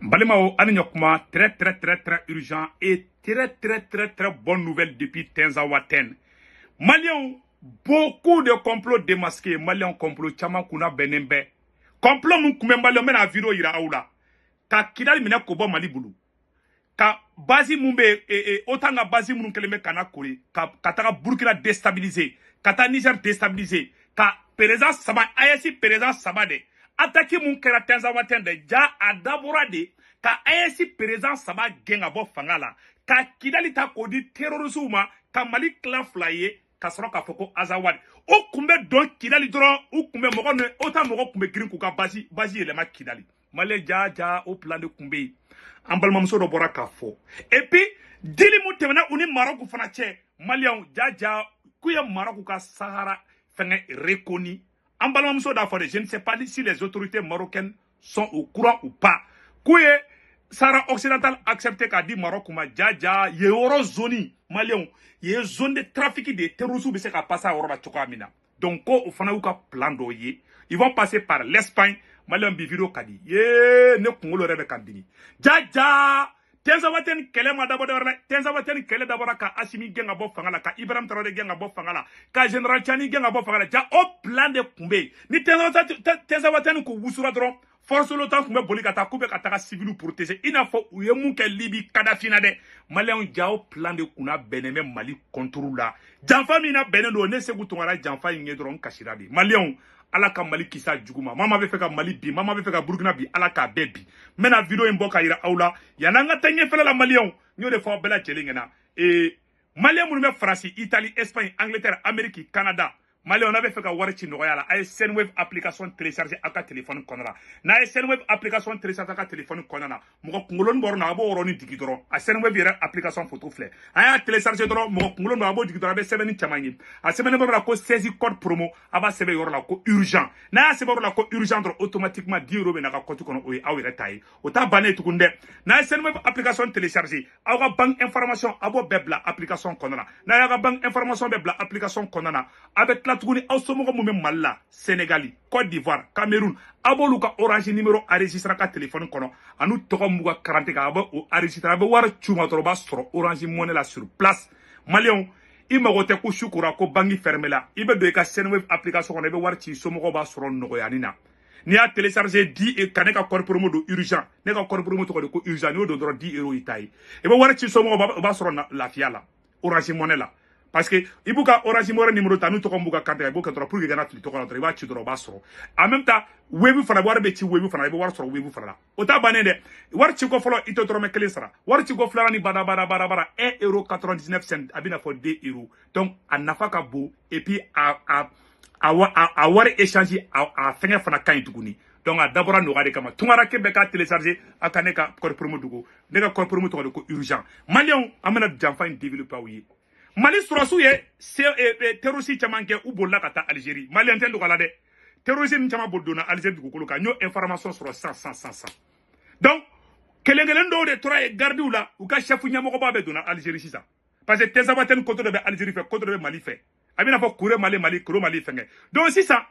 Balimao, Aninyokuma, très urgent et très bonne nouvelle depuis Tenzawaten. Maliens, beaucoup de complots démasqués. Maliens complot, Chama Kuna Benembe. Complot Moukoumé Maliens, mais la vidéo ira aoula. Ka Kidal Mina Kobo Malibulu. Ka Bazi Mumbe et Otanga Bazi Moukeleme Kanakuri. Ka Katara Burkina déstabilisé. Kata Niger déstabilisé. Ka Pereza Sama, Ayasi Pereza Sabade. Attaquer mon kera Tenzawaten de ja a d'abord de ka ayesi présent saba genga bo fangala ka kidali ta kodi terrorisme ka Mali clan flyer ka soro ka foko azawad o kumbe don kidali dron o kumbe mogo ne ota mogo kumbe green ku ka basi elema kidali Mali ja au plan de kumbe ambalmamso do bora ka fo et puis dili mu temena uni Maroc fana che Malion ja kuya Maroc ka Sahara fenge reconnu. Je ne sais pas si les autorités marocaines sont au courant ou pas. Kouye, Sahara occidental accepté qu'a dit Maroc, Dja, yé zone Malion, yé zone de trafic de terrorisme, mais c'est qu'à passer à Oroba Chokamina. Donc, au Fanauka plan d'oyer, ils vont passer par l'Espagne, Malion Biviro Kadi. Yé, ne Kongolo Rebe Kandini. Dja, Tenzawaten kele madabodorle Tenzawaten kele dabora ka Assimi genga bo fangala ka Ibrahim Traoré genga bo fangala ka General Chani genga bo fangala ja au plan de kumbe ni Tenzawaten ko wusura dron force le temps kumbe boli kata kube kata civil protéger ina fo uye mun ke Libi Kadhafi na de Malien ja au plan de kuna beneme Mali contrôle la janfa mina benendo ne segu tongara janfa yenge dron kashirabi Malien ala ka Mali kisa juguma mama be fe ka Mali bi mama be fe ka Burkina bi ala ka bebi mena video en boka ira aula yananga tanye fela la Malion nyo de fo bela chelingena e Malien mu me France Italie Espagne Angleterre Amérique Canada Mali on avait fait ka wari ci noya la ay Senweb application télécharger aka téléphone konara na ay Senweb application télécharger aka téléphone konana mo ngolon bor na bo woroni digi doro a Senweb yera application photo flé ay télécharger doro mo ngolon na bo digi doro be sebeni chamani a sebeni bor la ko saisi code promo aba sebe yor la ko urgent na sebe la ko urgent doro automatiquement 10 € be na ka compte kono o awira tay o ta bané tukunde na ay Senweb application télécharger awa bank information abo bebla application konana na ya bank information bebla application konana avec Tuguni Ausomogo Moume Malla, Sénégali, Côte d'Ivoire, Cameroun, Aboluka Orange numéro enregistré ka téléphone kono, anu togo muga 40 ka abo enregistré abo war chuma toroba soro Orange Money la sur place. Malion, ima gote ku shukura ko bangi fermé la, ibe do ka Senweb application kono be war chi somogo ba soro nogo yanina. Ni a télécharger 10 et kaneka code promo do urgent, ne ka code promo to ko urgent no do 10 € itai. Ebe war chi somogo ba soro la fiala. Orange Money la. Parce que ibuka Orange Money numéro tanu to kombuka kante ibuka to pour que gana to ko to iba chi do ba soro en même temps webu fana war be chi webu fana ibu war soro webu fana o ta banede war chi ko folo ito to me kelesra war chi ko flora ni bara 1,99 € abina for 2 €. Donc a nafaka bo et puis a war échanger a fenga fana kan tuguni. Donc a d'abord no gade kama tungara ke be ka télécharger akane ka code promo dugo ne ka code promo to ko urgent Malion amena jamfa in développer wi Mali surasu ye terroriste chamanke ou bolla kata Algérie Mali antel dugala de terroriste ni chama boldona Algérie dugukolo ka nyo information sur 100 donc kelengelen do de tora e gardi la ou ka chef nyamoko ba be dona Algérie sisa parce que Tenzawaten contre de Algérie fait contre de Mali fait amina fo koure Mali kuro Mali fenge donc sisa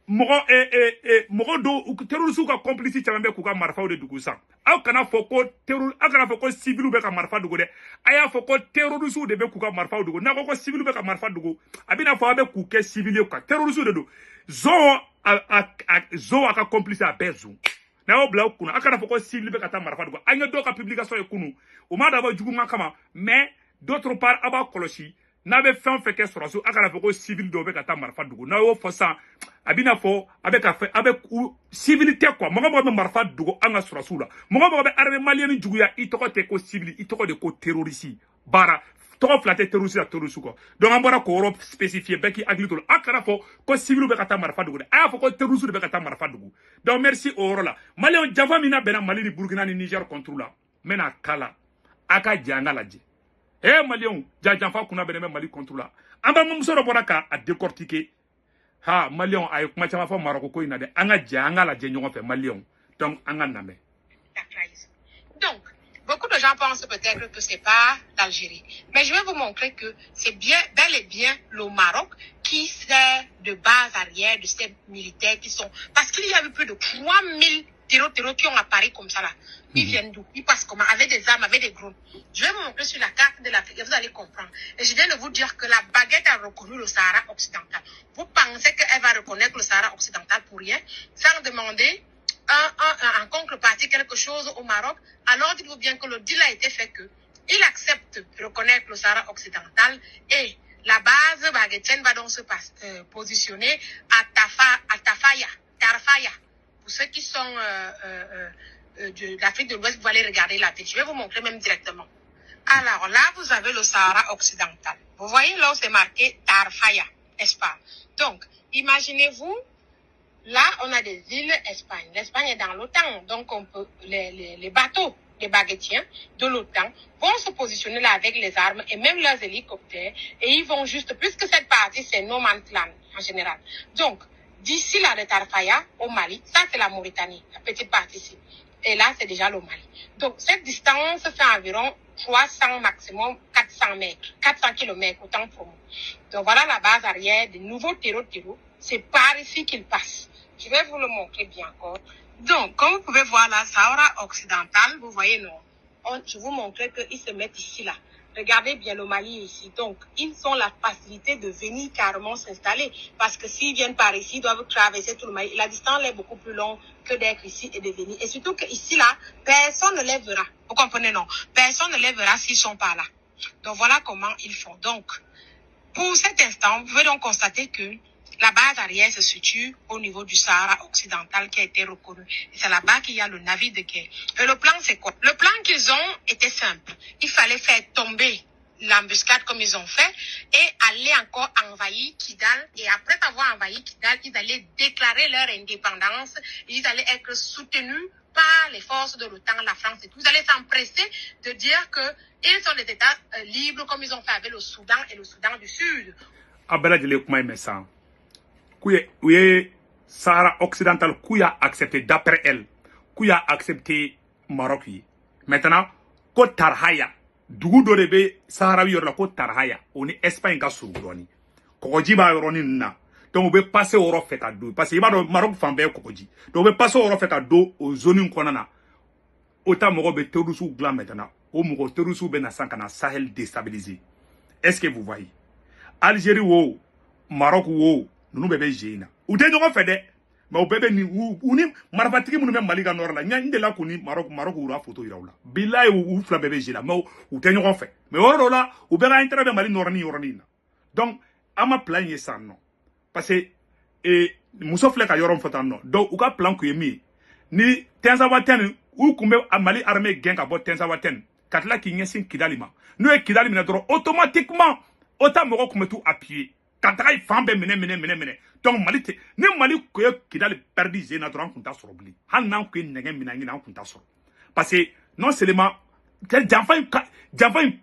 mogo do terroriste ka complice chamambe ku ka marfa de dugu sa aw kana foko terroriste akana foko civil be ka marfa dugu de aya foko terroriste de be ku ka marfa dugu na ko civil be ka marfa dugu abina fo be ku ke civil ka terroriste de do zo aka complice a bezu na o bla kuna akana foko civil be ka ta marfa dugu anya do ka publication e kunu o ma da ba jugu kama mais d'autre part aba koloshi na be fɛn fɛ kɛ sɔrɔsu a kana fɔ ko civil dɔw bɛ ka taa marifa dugu n'a y'o fɔ san a bɛna fɔ a bɛ ka fɛ a bɛ civil tɛ quoi mɔgɔ bɛ marifa dugu an ka sɔrɔsu la mɔgɔ bɛ armée malienne juguya i tɔgɔ tɛ ko civil i tɔgɔ de ko terroriste baara tɔgɔ fila tɛ terroriste la terroriste quoi donc an bɔra k'o yɔrɔ spécifier bɛɛ k'i hakili to la a kana fɔ ko civil bɛ ka taa marifa dugu dɛ a y'a fɔ ko terroriste de bɛ ka taa marifa dugu donc merci o yɔrɔ la maliyɛnw janfa min na bɛnna Mali ni Burkina ni Niger contre la n bɛna kala a ka jɛ an ka lajɛ. Malion, janfa kuna beneme Mali contre la. Amba mumso do boraka a décortiquer. Ha, Malion ay kuma chama fo Maroc ko ina de anga janga la je ñongo fe Malion. Donc anga namé. Donc, beaucoup de gens pensent peut-être que c'est pas l'Algérie, mais je vais vous montrer que c'est bien bel et bien le Maroc qui sert de base arrière de ces militaires qui sont parce qu'il y a eu plus de 3000 terreaux qui ont apparu comme ça là. Ils viennent d'où? Ils passent comment? Avec des armes, avec des drones. Je vais vous montrer sur la carte de l'Afrique et vous allez comprendre. Et je viens de vous dire que la baguette a reconnu le Sahara occidental. Vous pensez qu'elle va reconnaître le Sahara occidental pour rien, sans demander en contrepartie quelque chose au Maroc? Alors dites-vous bien que le deal a été fait que il accepte de reconnaître le Sahara occidental et la base baguettienne va donc se positionner à Tarfaya. Pour ceux qui sont de l'Afrique de l'Ouest, vous allez regarder la ville. Je vais vous montrer même directement. Alors là, vous avez le Sahara occidental. Vous voyez là où c'est marqué Tarfaya, n'est-ce pas? Donc, imaginez-vous, là, on a des îles Espagne. L'Espagne est dans l'OTAN, donc on peut les bateaux, les baguettiens de l'OTAN vont se positionner là avec les armes et même leurs hélicoptères et ils vont juste, puisque cette partie c'est no man's land en général. Donc, d'ici là de Tarfaya au Mali, ça c'est la Mauritanie, la petite partie ici. Et là, c'est déjà le Mali. Donc, cette distance fait environ 300 maximum 400 mètres, 400 km, autant pour nous. Donc, voilà la base arrière des nouveaux terreaux. C'est par ici qu'ils passent. Je vais vous le montrer bien encore. Donc, comme vous pouvez voir là, Sahara occidental, vous voyez, non. Je vous montrais qu'ils se mettent ici, là. Regardez bien le Mali ici. Donc, ils ont la facilité de venir carrément s'installer. Parce que s'ils viennent par ici, ils doivent traverser tout le Mali. La distance est beaucoup plus longue que d'être ici et de venir. Et surtout qu'ici, là, personne ne les verra. Vous comprenez, non? Personne ne les verra s'ils sont par là. Donc, voilà comment ils font. Donc, pour cet instant, vous pouvez donc constater que la base arrière se situe au niveau du Sahara occidental qui a été reconnu. Et c'est là-bas qu'il y a le navire de guerre. Et le plan, c'est quoi? Le plan qu'ils ont était simple. Il fallait faire tomber l'embuscade comme ils ont fait et aller encore envahir Kidal. Et après avoir envahi Kidal, ils allaient déclarer leur indépendance. Ils allaient être soutenus par les forces de l'OTAN, la France et tout. Ils allaient s'empresser de dire que ils sont des États libres comme ils ont fait avec le Soudan et le Soudan du Sud. Oui, Sahara occidental, qui a accepté d'après elle, qui a accepté Maroc. Maintenant, ko Tarhaya, Dougou de Sahara yorla ko Tarhaya, on est Espagne ka souroni. Kokoji ba yoroni na. Donc on veut passer au refait à dos. Parce que Maroc fambe Kokoji. Donc on veut passer au refait à dos aux zones konana. Autant Moro be Terusu glan maintenant. Au Moro Terusu ben na Sahel déstabilisé. Est-ce que vous voyez? Algérie ou Maroc ou nous bébé géna ou té ñoko fédé mais au bébé ni ou ni marfatiki mënu même Maliga nord la ñan de la ko ni Maroc ou ra photo irawla billahi ou fla bébé géna mais ou té ñoko fait mais oro la ou bé intérêt de Mali nord ni yorni donc ama plan y ça non parce que et muso fleka yorom fotan non donc ou ka plan ko yemi ni tenza waten ou kumbe Mali armée genga bo tenza waten katla ki ñesin Kidalima no e Kidalima na dro automatiquement autant moko kumetu appuyer quand il fambe mene donc malite ni mali ko Kidal perdu zena dron kunta sorobli han nan ko nege minangi nan kunta soro parce que non seulement quel janfa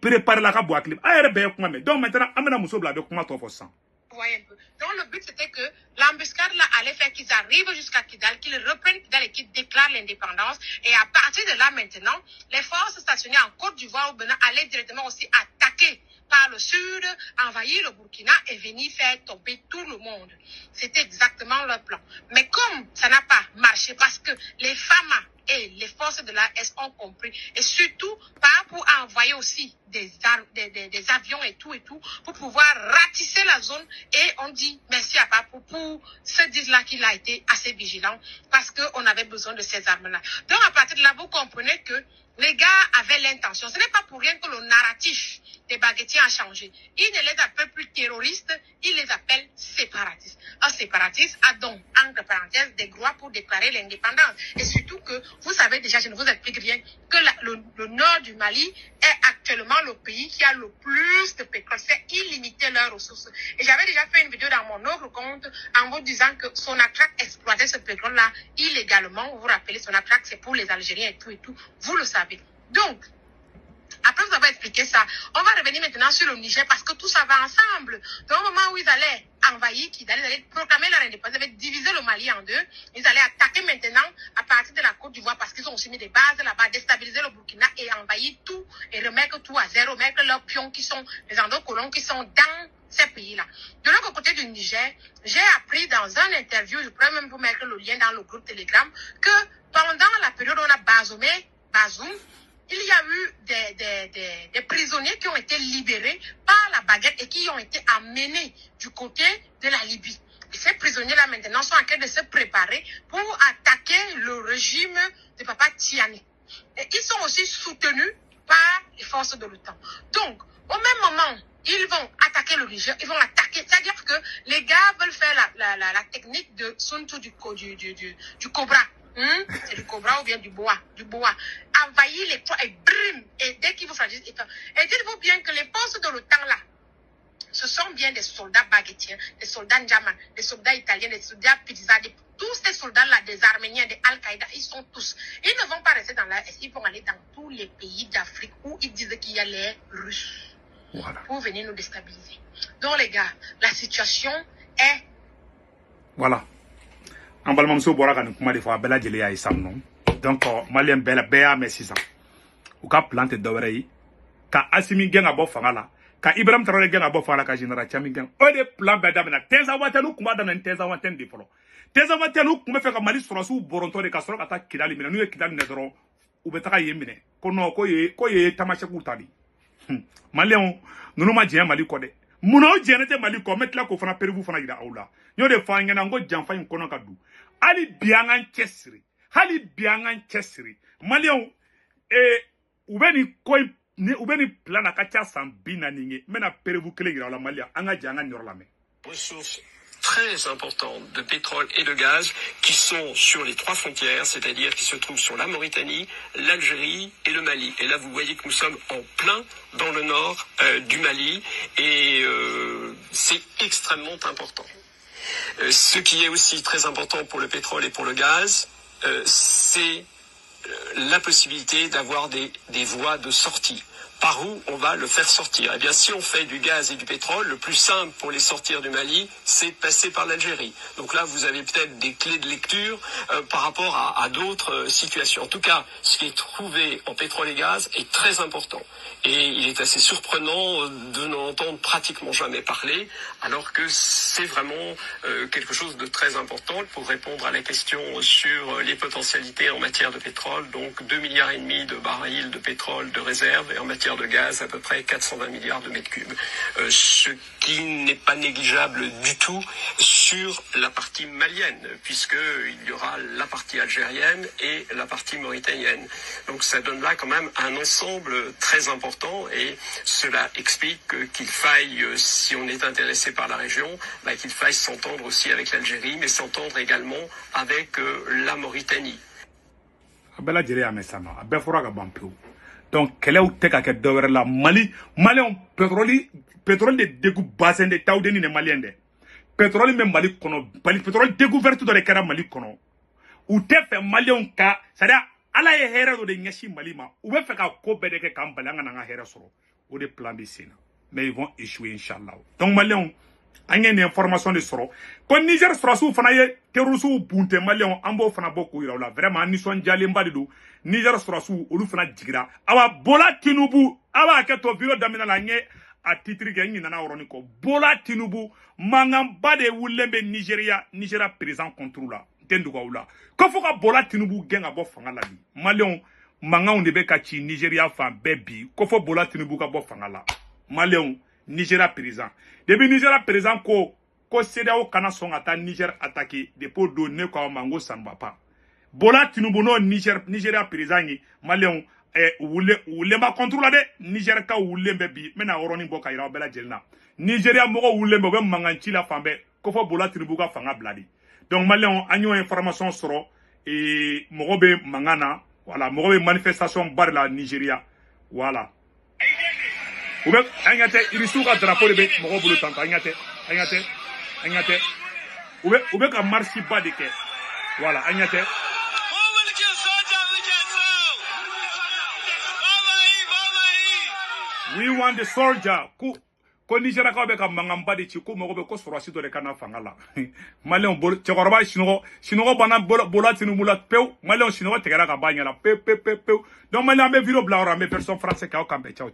prépare la ka bo aklim ayere be kuma me donc maintenant amena muso bla be kuma to fo sang. Voyez un peu. Donc le but c'était que l'embuscade là allait faire qu'ils arrivent jusqu'à Kidal, qu'ils reprennent Kidal et qu'ils déclarent l'indépendance. Et à partir de là maintenant, les forces stationnées en Côte d'Ivoire ou Bénin allaient directement aussi attaquer par le sud, envahir le Burkina et venir faire tomber tout le monde. C'était exactement leur plan. Mais comme ça n'a pas marché parce que les femmes et les forces de l'AS ont compris et surtout pas pour envoyer aussi des avions et tout pour pouvoir ratisser la zone et on dit merci à Papou pour ce disque-là qu'il a été assez vigilant parce qu'on avait besoin de ces armes-là. Donc à partir de là, vous comprenez que les gars avaient l'intention. Ce n'est pas pour rien que le narratif des baguettiers a changé. Ils ne les appellent plus terroristes, ils les appellent séparatistes. Un séparatiste a donc, entre parenthèses, des droits pour déclarer l'indépendance. Et surtout que, vous savez déjà, je ne vous explique rien, que le nord du Mali est actuellement le pays qui a le plus de pétrole. C'est illimité leurs ressources. Et j'avais déjà fait une vidéo dans mon autre compte en vous disant que Sonatrach exploitait ce pétrole-là illégalement. Vous vous rappelez, Sonatrach, c'est pour les Algériens et tout. Vous le savez. Donc, après vous avez expliqué ça, on va revenir maintenant sur le Niger parce que tout ça va ensemble. Donc au moment où ils allaient envahir Kidal, ils allaient proclamer leur indépendance, ils allaient diviser le Mali en deux, ils allaient attaquer maintenant à partir de la Côte d'Ivoire parce qu'ils ont aussi mis des bases là-bas, déstabiliser le Burkina et envahir tout et remettre tout à zéro, mettre leurs pions qui sont, les endocolons qui sont dans ces pays-là. De l'autre côté du Niger, j'ai appris dans un interview, je pourrais même vous mettre le lien dans le groupe Telegram, que pendant la période où on a Bazoum, il y a eu des prisonniers qui ont été libérés par la baguette et qui ont été amenés du côté de la Libye. Et ces prisonniers-là, maintenant, sont en train de se préparer pour attaquer le régime de Papa Tiani. Et ils sont aussi soutenus par les forces de l'OTAN. Donc, au même moment, ils vont attaquer le Niger, ils vont attaquer. C'est-à-dire que les gars veulent faire la technique de Sun Tzu du cobra. C'est du cobra ou bien du boa. Envahir les toits et brim. Et dès qu'ils vous fragilent, et dites-vous bien que les forces de l'OTAN là, ce sont bien des soldats baguettiens, des soldats ndjaman, des soldats italiens, des soldats pizza, tous ces soldats-là, des Arméniens, des Al-Qaïda, ils sont tous. Ils ne vont pas rester dans l'Est, ils vont aller dans tous les pays d'Afrique où ils disaient qu'il y a les Russes. Voilà. Pour venir nous déstabiliser. Donc les gars, la situation est... Voilà. En balmam so bora kan kuma defa bela jele ya isam non. Donc malien bela bea mais 600. Ou ka plante dawere yi ka Assimi Gen abo fangala. Ka Ibrahim Traoré Gen abo fangala ka Général Tchami Gen. O de plan beda bena tenza watenu kuma dana tenza waten de folo. Tenza watenu kuma fe ka Mali sorosu boronto de ka soro ka ta Kidali mina nu ye Kidali ne doro u betaka yemine. Ko no ko ye tamashe kutali. Malien nunu ma jenya Mali ko de. Muna o jenete Mali ko metla ko fana perivu fana gira awla. Nyo de fa ngena ngo janfa yin kono ka du. Ali biangan chesri. Hali biangan chesri. Malien ubeni plana kacha sambina ninge. Mena perivu kele gira awla Malien. Anga jangan nyorlame. Ressources très importantes de pétrole et de gaz qui sont sur les 3 frontières, c'est-à-dire qui se trouvent sur la Mauritanie, l'Algérie et le Mali. Et là, vous voyez que nous sommes en plein dans le nord du Mali et c'est extrêmement important. Ce qui est aussi très important pour le pétrole et pour le gaz, c'est la possibilité d'avoir des voies de sortie. Par où on va le faire sortir? Eh bien, si on fait du gaz et du pétrole, le plus simple pour les sortir du Mali, c'est de passer par l'Algérie. Donc là, vous avez peut-être des clés de lecture par rapport à d'autres situations. En tout cas, ce qui est trouvé en pétrole et gaz est très important. Et il est assez surprenant de n'en entendre pratiquement jamais parler, alors que c'est vraiment quelque chose de très important pour répondre à la question sur les potentialités en matière de pétrole. Donc 2,5 milliards de barils de pétrole de réserve et en matière de gaz à peu près 420 milliards de mètres cubes. Ce qui n'est pas négligeable du tout sur la partie malienne, puisqu'il y aura la partie algérienne et la partie mauritanienne. Donc ça donne là quand même un ensemble très important et cela explique qu'il faille, si on est intéressé par la région, qu'il faille s'entendre aussi avec l'Algérie, mais s'entendre également avec la Mauritanie. Donc, quel est le la Mali, Mali, pétrole de dégoût bassin de Taoudeni ne Malien de. Pétrole même Mali kono, pétrole découvert dans les carats Mali kono. Ou te fait Malien ka, c'est-à-dire, ala ye hera do de nyashi Mali ma, ou fait ka ko bedeke kam balanga na hera soro. Ou de plan de sina. Mais ils vont échouer, Inch'Allah. Donc, Malien, anya une information de soro. Quand Niger sera sous fanaye, terusu bunte Malien, ambo fana boku ira la. Vraiment, ni son jali mbadido. Niger sera sous, olu fana jigira. Awa Bola Tinubu, awa aketo viro damina la nye, a titri genyi nana oroniko. Bola Tinubu, mangamba de wulembe Nigeria président contre la. Tenduka oula. Kofoka Bola Tinubu genga bo fanga la bi. Malion, manga de bekachi Nigeria fan bebi. Kofo Bola Tinubu ka bo fanga la. Malion, Nigeria président. Depuis Nigeria président ko CEDEAO kana son ata Niger attaqué, depo do ne kwa mango sanba pa. Bola Tinubu no Nigeria président Malion wule ma contrôle de Niger ka wule bebi mena oroni boka ira bela jelna Nigeria moko wule be manganchi la fambe ko fo Bola Tinubu ka fanga bladi. Donc Malion anyo information soro et moko be mangana voilà moko be manifestation bar la Nigeria voilà oube angate irisuka drapeau de be moko bulu tanka angate oube ka marche ba de ke voilà angate. We want the soldier. Ko Nigeria ka be ka mangamba de ci ko mo be ko sorasi do de kana fangala. Malon bol chekoroba sinogo bana Bola Tinubu la peu malon sinogo tegara ka banya la peu. Donc malon be viro bla ora me personne français ka o kambe ciao.